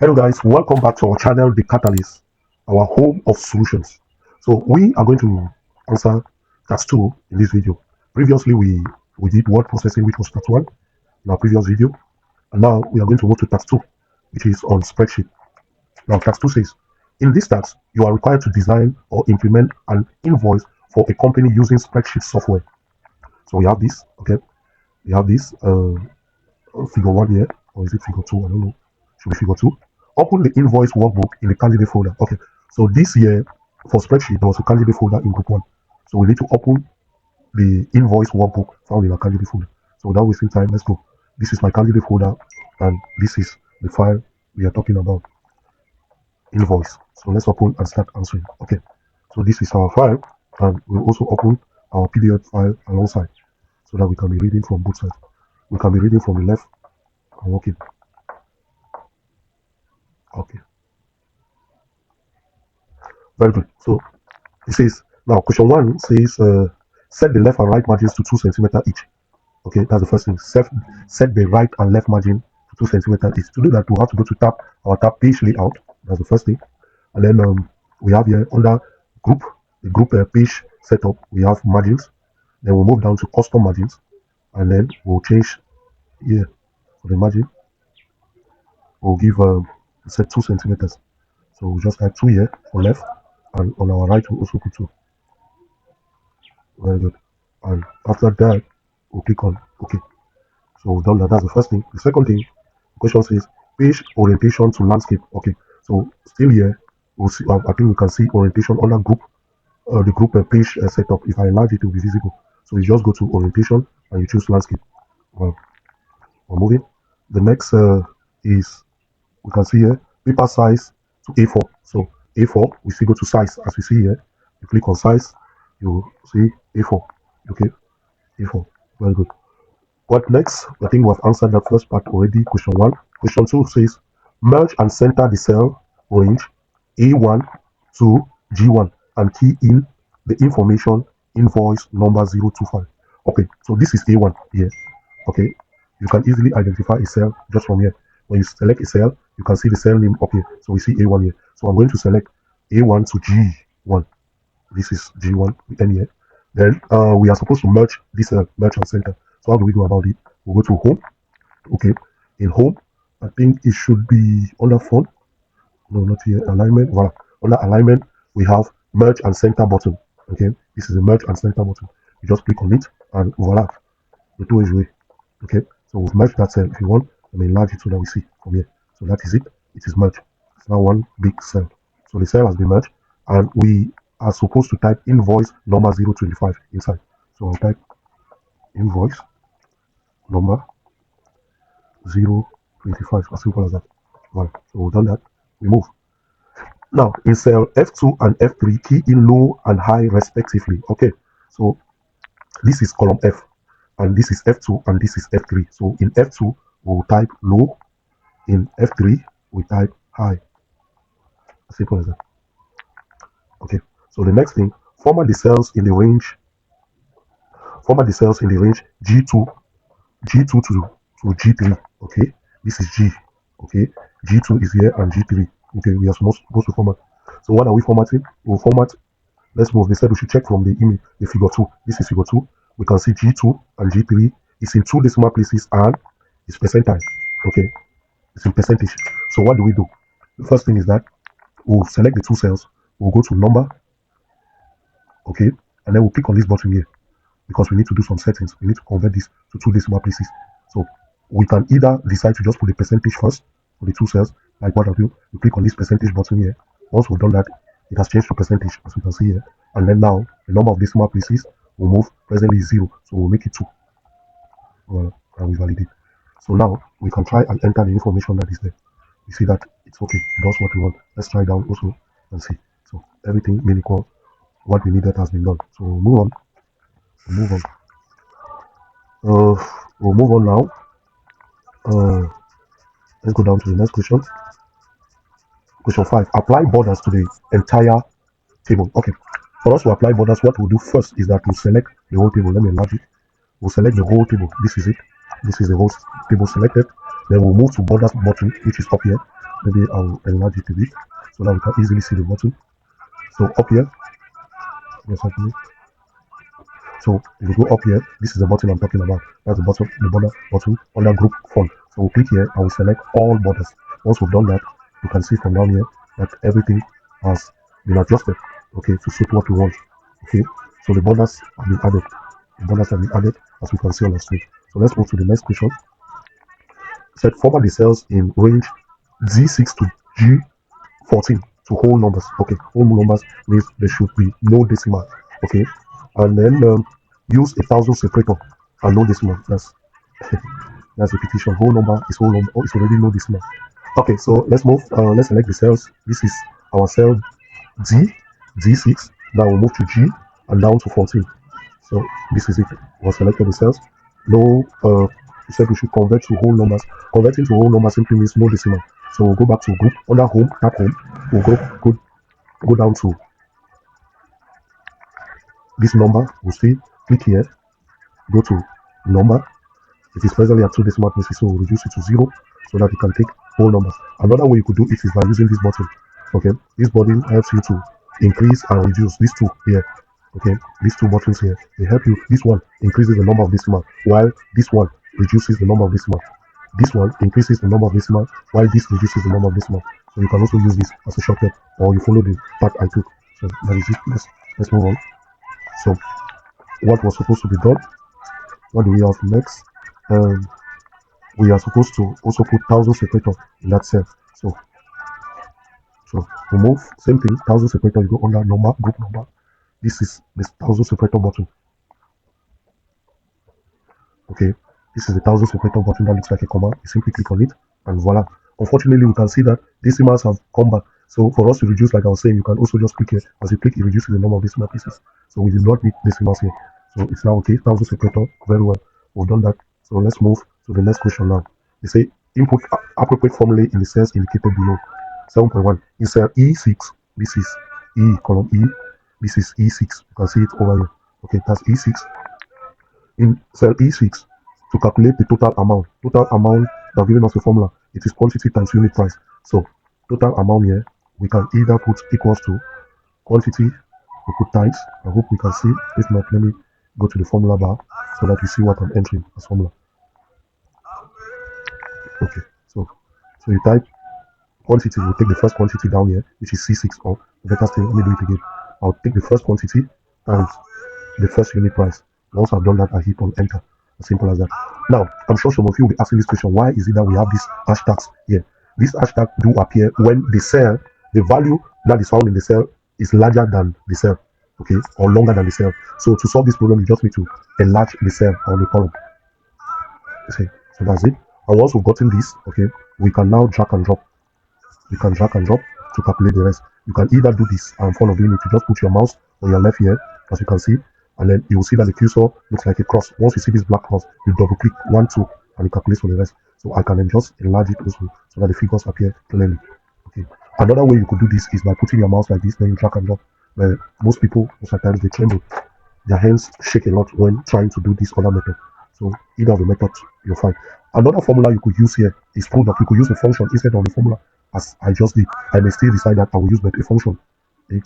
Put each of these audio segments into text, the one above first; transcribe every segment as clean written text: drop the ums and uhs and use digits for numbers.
Hello guys, welcome back to our channel, The Catalyst, our home of solutions. So we are going to answer task 2 in this video. Previously we did word processing, which was task 1 in our previous video, and now we are going to move to task 2, which is on spreadsheet. Now task 2 says, in this task, you are required to design or implement an invoice for a company using spreadsheet software. So we have this, okay, we have this figure 1 here, or is it figure 2? I don't know. Should be figure 2. Open the invoice workbook in the candidate folder. Okay, so this year for spreadsheet there was a candidate folder in group 1. So we need to open the invoice workbook found in our candidate folder. So without wasting time, let's go. This is my candidate folder, and this is the file we are talking about, invoice. So let's open and start answering. Okay, so this is our file, and we'll also open our PDF file alongside so that we can be reading from both sides. We can be reading from the left and working. Okay, very good. So it says, now question 1 says set the left and right margins to 2 centimeters each. Okay, that's the first thing. Set the right and left margin to 2 centimeters each. To do that, we have to go to our tab page layout. That's the first thing. And then we have here under group, the group page setup, we have margins. Then we'll move down to custom margins, and then we'll change here for the margin. We'll give set 2 centimeters. So we'll just add 2 here for left, and on our right we'll also put 2. Very good. And after that, we'll click on OK. So we've done that. That's the first thing. The second thing, the question says page orientation to landscape. Okay. So still here, we'll see. I think we can see orientation under group, the group page setup. If I enlarge it, it will be visible. So you just go to orientation and you choose landscape. Well, we're moving. The next is, we can see here paper size to A4. So A4, we still go to size as we see here. You click on size, you see A4. Okay, A4. Very good. What next? I think we've answered that first part already. Question 1. Question 2 says merge and center the cell range A1 to G1 and key in the information invoice number 025. Okay, so this is A1 here. Okay, you can easily identify a cell just from here. When you select a cell, you can see the cell name up here. So we see A1 here. So I'm going to select A1 to G1. This is G1 with N here. Then we are supposed to merge this merge and center. So how do we go about it? We'll go to home. Okay, in home, I think it should be under font. No, not here. Alignment. Voila. Under alignment, we have merge and center button. Okay, this is a merge and center button. You just click on it, and voila, the two is way. Okay, so we've merged that cell. If you want, I may enlarge it so that we see from here. So that is it. It is merged. It's now one big cell. So the cell has been merged, and we are supposed to type invoice number 025 inside. So I'll type invoice number 025, as simple as that. Well, so we've done that. We move. Now in cell F2 and F3, key in low and high respectively. Okay, so this is column F, and this is F2, and this is F3. So in F2 we'll type low, in F3 we type high. As simple as that. Okay, so the next thing, format the cells in the range. Format the cells in the range G2 to G3. Okay, this is G. Okay, G2 is here and G3. Okay, we are supposed to format. So what are we formatting? We'll format. Let's move. They said we should check from the image, the figure 2. This is figure 2. We can see G2 and G3 is in 2 decimal places and it's percentile. Okay, it's in percentage. So what do we do? The first thing is that we'll select the 2 cells. We'll go to number. Okay, and then we'll click on this button here because we need to do some settings. We need to convert this to 2 decimal places. So we can either decide to just put the percentage first for the 2 cells, like what I'll do. You click on this percentage button here. Once we've done that, it has changed to percentage, as you can see here. And then now the number of decimal places will move. Presently is 0, so we'll make it 2. Well, and we validate. So now we can try and enter the information that is there. You see that it's okay. It does what we want. Let's try down also and see. So everything being equal, what we needed has been done. So we'll move on. We'll move on now. Let's go down to the next question. Question 5. Apply borders to the entire table. Okay. For us to apply borders, what we'll do first is that we'll select the whole table. Let me enlarge it. We'll select the whole table. This is it. This is the whole table selected. Then we'll move to borders button, which is up here. Maybe I'll enlarge it a bit so that we can easily see the button. So up here, so if we go up here, this is the button I'm talking about. That's the button, the border button under group font. So we'll click here and we'll select all borders. Once we've done that, you can see from down here that everything has been adjusted, okay, to suit what we want. Okay, so the borders have been added. The borders have been added as we can see on the screen. So let's move to the next question. Set format the cells in range Z6 to G14 to whole numbers. Okay, whole numbers means there should be no decimal. Okay, and then use 1,000 separator and no decimal. That's repetition. Whole number is whole number. Oh, it's already no decimal. Okay, so let's move. Let's select the cells. This is our cell D6. Now we'll move to G and down to 14. So this is it. We selected the cells. No, we said we should convert to whole numbers. Converting to whole numbers simply means no decimal. So we'll go back to group under home, tap home. We'll go down to this number. We'll see, click here, go to number. It is presently at 2 decimal places, so we'll reduce it to 0 so that you can take whole numbers. Another way you could do it is by using this button. Okay, this button helps you to increase and reduce these two here. Okay, these two buttons here, they help you. This one increases the number of decimal, while this one reduces the number of decimal. This one increases the number of decimal, while this reduces the number of decimal. So you can also use this as a shortcut, or you follow the path I took. So that is it. Let's move on. So what was supposed to be done? What do we have next? We are supposed to also put 1,000 separator in that cell. So remove same thing, 1,000 separator. You go under number, group number. This is this 1,000 separator button. Okay, this is the 1,000 separator button that looks like a comma. You simply click on it and voila. Unfortunately, we can see that decimals have come back. So for us to reduce, like I was saying, you can also just click here. As you click, it reduces the number of decimal places. So we did not need decimals here. So it's now okay. 1,000 separator, very well. We've done that. So let's move to the next question now. They say input appropriate formulae in the cells indicated below. 7.1 in cell E6. This is E column E. This is E6. You can see it over here. Okay, that's E6. In cell E6, to calculate the total amount they're giving us a formula. It is quantity times unit price. So total amount here, we can either put equals to quantity, we put times. I hope we can see. If not, let me go to the formula bar so that you see what I'm entering as formula. Okay, so you type quantity. We'll take the first quantity down here, which is C6, or better still, let me do it again. I'll take the first quantity times the first unit price. Once I've done that, I hit on enter. As simple as that. Now, I'm sure some of you will be asking this question: why is it that we have these hashtags here? These hashtags do appear when the cell, the value that is found in the cell is larger than the cell, okay, or longer than the cell. So to solve this problem, you just need to enlarge the cell or the column. Okay, so that's it. And once we've gotten this, okay, we can now drag and drop. You can drag and drop to calculate the rest. You can either do this and follow doing it. You just put your mouse on your left here, as you can see, and then you will see that the cursor looks like a cross. Once you see this black cross, you double click 1, 2, and it calculates for the rest. So I can then just enlarge it also so that the figures appear clearly. Okay. Another way you could do this is by putting your mouse like this, then you drag and drop. But most people, most of the times, they tremble. Their hands shake a lot when trying to do this other method. So either of the methods, you're fine. Another formula you could use here is product. You could use a function instead of the formula, as I just did. I may still decide that I will use a function.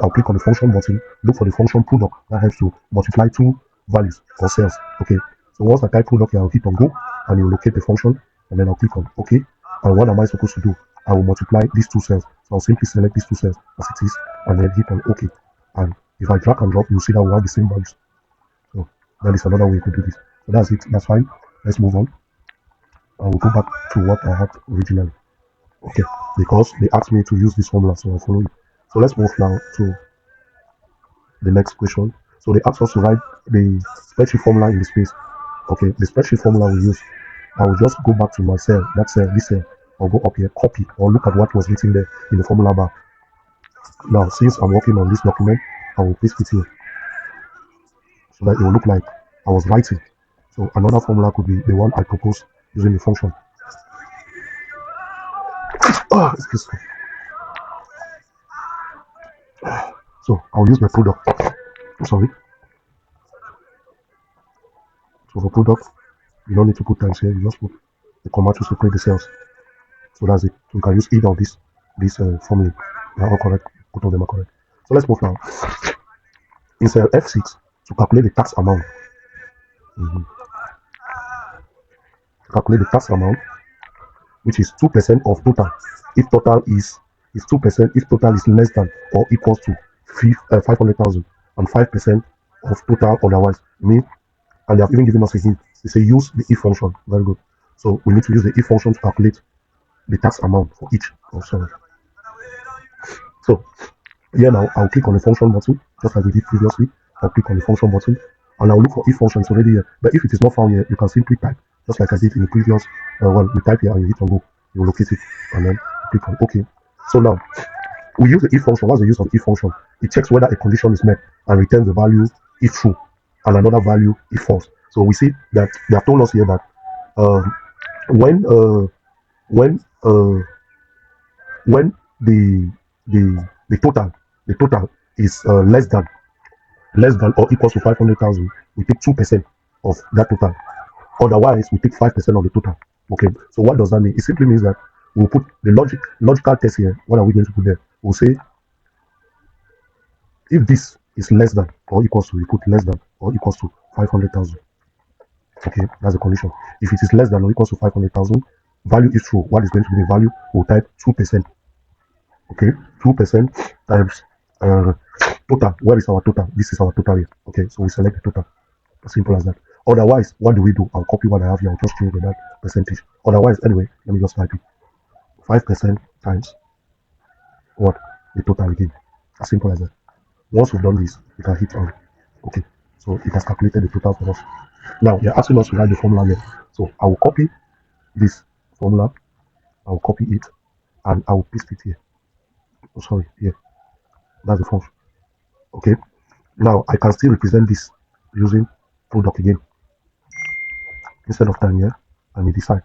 I'll click on the function button, look for the function product. That helps to multiply two values or cells. Okay. So once I type product here, I'll hit on go and it will locate the function, and then I'll click on OK. And what am I supposed to do? I will multiply these two cells. So I'll simply select these two cells as it is and then hit on OK. And if I drag and drop, you'll see that we have the same values. So that is another way to do this. So that's it. That's fine. Let's move on. I will go back to what I had originally. Okay, because they asked me to use this formula, so I'll follow it. So let's move now to the next question. So they asked us to write the spreadsheet formula in the space. Okay, the spreadsheet formula we use. I will just go back to my cell, that cell, this cell. I'll go up here, copy, or look at what was written there in the formula bar. Now, since I'm working on this document, I will paste it here so that it will look like I was writing. So another formula could be the one I propose using the function. Excuse me. So I'll use my product. Sorry. So for product, You don't need to put times here. You just put the comma to separate the cells. So that's it. So you can use either of these formulae. They are all correct. Both of them are correct. So let's move now. In cell F6, to calculate the tax amount. Calculate the tax amount, which is 2% of total. If total is 2%, if total is less than or equals to 500,000, and 5% of total otherwise. And they have even given us a hint. They say use the if function. Very good. So we need to use the if function to calculate the tax amount for each. Oh, sorry. So here now, I'll click on the function button, just like we did previously. I'll click on the function button, and I'll look for if function. It's already here. But if it is not found here, you can simply type, just like I did in the previous. Well, you type here and you hit on go. You will locate it, and then you click on OK. So now, we use the if function. What's the use of the if function? It checks whether a condition is met and returns the value if true, and another value if false. So we see that they have told us here that when when uh, when the total is less than or equals to 500,000, we take 2% of that total. Otherwise, we take 5% of the total. Okay. So what does that mean? It simply means that we'll put the logical test here. What are we going to put there? We'll say if this is less than or equals to, we put less than or equals to 500,000. Okay, that's the condition. If it is less than or equals to 500,000, value is true. What is going to be the value? We'll type 2%. Okay, 2% times total. Where is our total? This is our total here. Okay, so we select the total. As simple as that. Otherwise, what do we do? I'll copy what I have here. I'll just change that percentage. Otherwise, anyway, let me just type it. 5% times what? The total again. As simple as that. Once we've done this, we can hit on. Okay, so it has calculated the total for us. Now, they're asking us to write the formula here. So I will copy this formula. I will copy it and I will paste it here. Oh, sorry, here. That's the function. Okay. Now I can still represent this using product again. Instead of time here, I may decide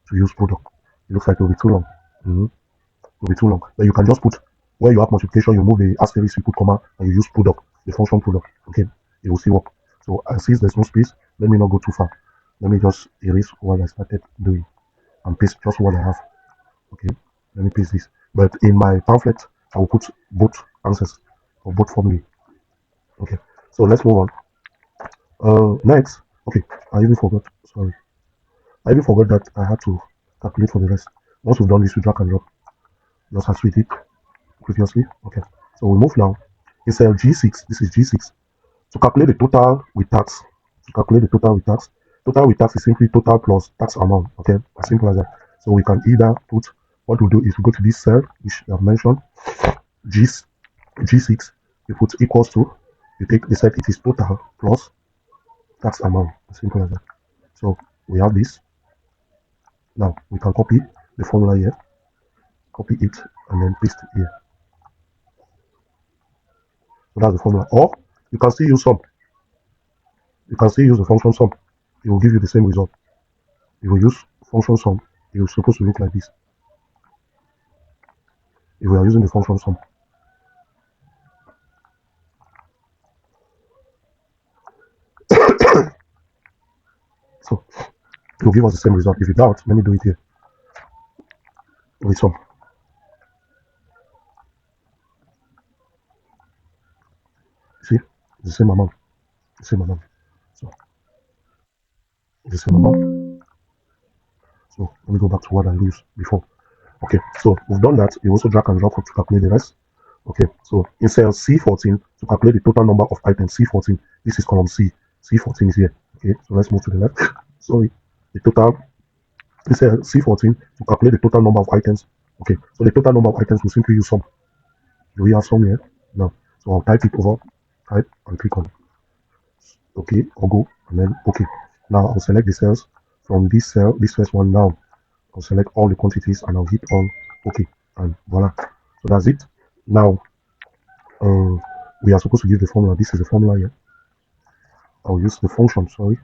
to use product. It looks like it will be too long. It will be too long. But you can just put where you have multiplication, you move the asterisk, you put comma, and you use product, the function product. Okay, it will still work. So since there's no space, let me not go too far. Let me just erase what I started doing and paste just what I have. Okay, let me paste this. But in my pamphlet, I will put both answers or both formulae. Okay, so let's move on. Next, okay, I even forgot. Sorry, I even forgot that I had to calculate for the rest. Once we've done this, we drag and drop, just as we did previously. Okay, so we move now. In cell G6, this is G6. To calculate the total with tax, total with tax is simply total plus tax amount. Okay, as simple as that. So we can either put, what we do is we go to this cell which I have mentioned, G6. You put equals to, you take the set, it is total plus tax amount. As simple as that. So we have this. Now we can copy the formula here, copy it, and then paste it here. So that's the formula. Or you can still use sum. You can still use the function sum. It will give you the same result. If you use function sum, it is supposed to look like this. If we are using the function sum. So it will give us the same result. If you doubt, let me do it here with sum. See, it's the same amount. The same amount. So it's the same amount. So let me go back to what I used before. Okay, so we've done that. You also drag and drop to calculate the rest. Okay, so in cell C14, to calculate the total number of items, C14, this is column C. C14 is here. Okay, so let's move to the left. Sorry, the total, in cell C14, to calculate the total number of items. Okay, so the total number of items will simply use sum. Do we have sum here? No. So I'll type it over, type and click on OK, or go, and then OK. Now I'll select the cells from this cell, this first one now. I'll select all the quantities and I'll hit on OK, and voila. So that's it. Now we are supposed to give the formula. This is the formula here. I'll use the function. Sorry,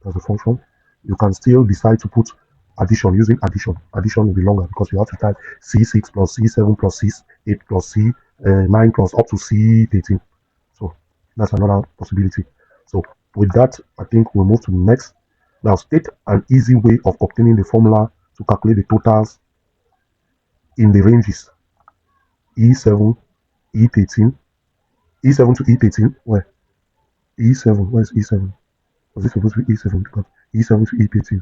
that's the function. You can still decide to put addition using addition. Addition will be longer because you have to type C6 plus C7 plus C8 plus C9 plus up to C13. So that's another possibility. So with that, I think we'll move to the next Now state an easy way of obtaining the formula to calculate the totals in the ranges E7, E13, E7 to E13. Where? E7, where's E7? Was it supposed to be E7? Because E7 to E13.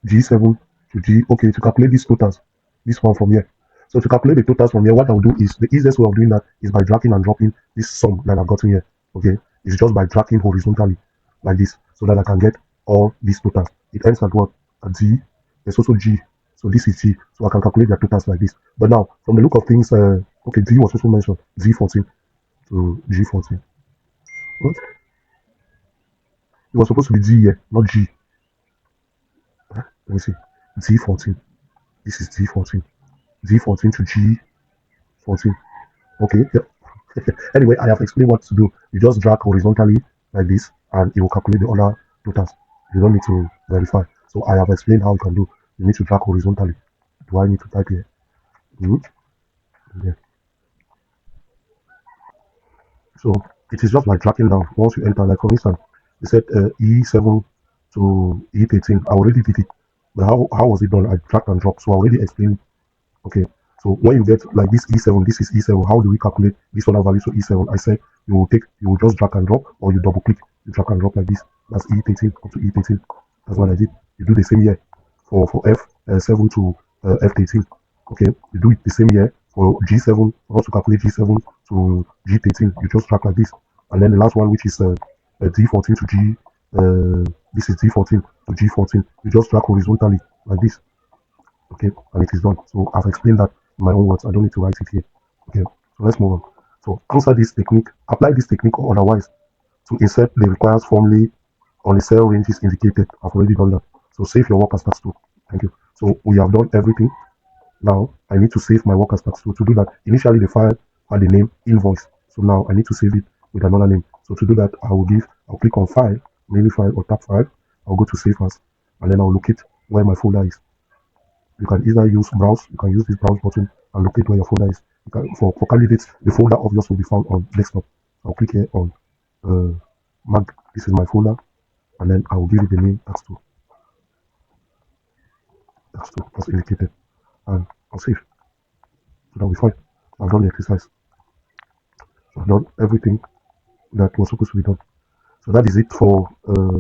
G7 to G. Okay, to calculate these totals, this one from here. So to calculate the totals from here, what I'll do is the easiest way of doing that is by dragging and dropping this sum that I've gotten here. Okay, it's just by dragging horizontally like this, so that I can get all these totals. It ends at what? At G. There's also G. So this is G. So I can calculate the totals like this. But now, from the look of things, okay, G was also mentioned. G14 to G14. What? It was supposed to be G here, not G. Let me see. G14. This is G14. G14 to G14. Okay. Yeah. Anyway, I have explained what to do. You just drag horizontally like this, and it will calculate the other totals. You don't need to verify. So I have explained how you can do. You need to drag horizontally. Do I need to type here? Yeah. So it is just like dragging down. Once you enter, like for instance, you said E7 to E13. I already did it. But how was it done? I dragged and dropped. So I already explained. Okay, so when you get like this E7, this is E7. How do we calculate this other value? So E7, I said you will just drag and drop, or you double click, you drag and drop like this. That's E13 up to E13. That's what I did. You do the same here for F7 to F13. Okay, you do it the same here for G7. For us to calculate G7 to G13, you just drag like this, and then the last one, which is D14 to G. This is D14 to G14. You just drag horizontally like this. Okay, and it is done. So I've explained that in my own words. I don't need to write it here. Okay, so let's move on. So answer this technique, apply this technique or otherwise to insert the required formulae on the cell ranges indicated. I've already done that. So save your work as task 2. Thank you. So we have done everything. Now I need to save my work as task 2. To do that, initially the file had the name invoice. So now I need to save it with another name. So to do that, I'll click on file, maybe file or tap file. I'll go to save as, and then I'll locate where my folder is. You can either use browse, you can use this browse button and locate where your folder is. For candidates, the folder obviously will be found on desktop. I'll click here on Mac. This is my folder, and then I will give it the name task2. Task2 as indicated, and I'll save. So that'll be fine. I've done the exercise. So I've done everything that was supposed to be done. So that is it for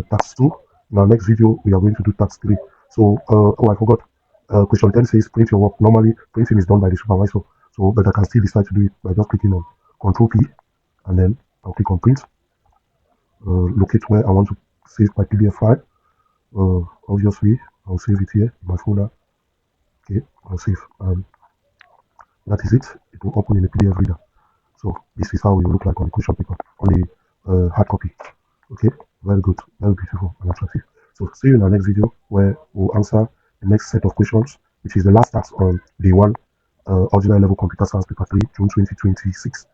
task 2. In our next video, we are going to do task 3. So, oh, I forgot. Question 10 says print your work. Normally, printing is done by the supervisor. So, but I can still decide to do it by just clicking on Control P, and then I'll click on print. Locate where I want to save my PDF file. Obviously, I'll save it here in my folder. Okay, I'll save. That is it. It will open in the PDF reader. So this is how it will look like on the question paper, on the hard copy. Okay, very good, very beautiful and attractive. So see you in our next video where we'll answer the next set of questions, which is the last task on day 1, Ordinary Level Computer Science Paper 3, June 2026.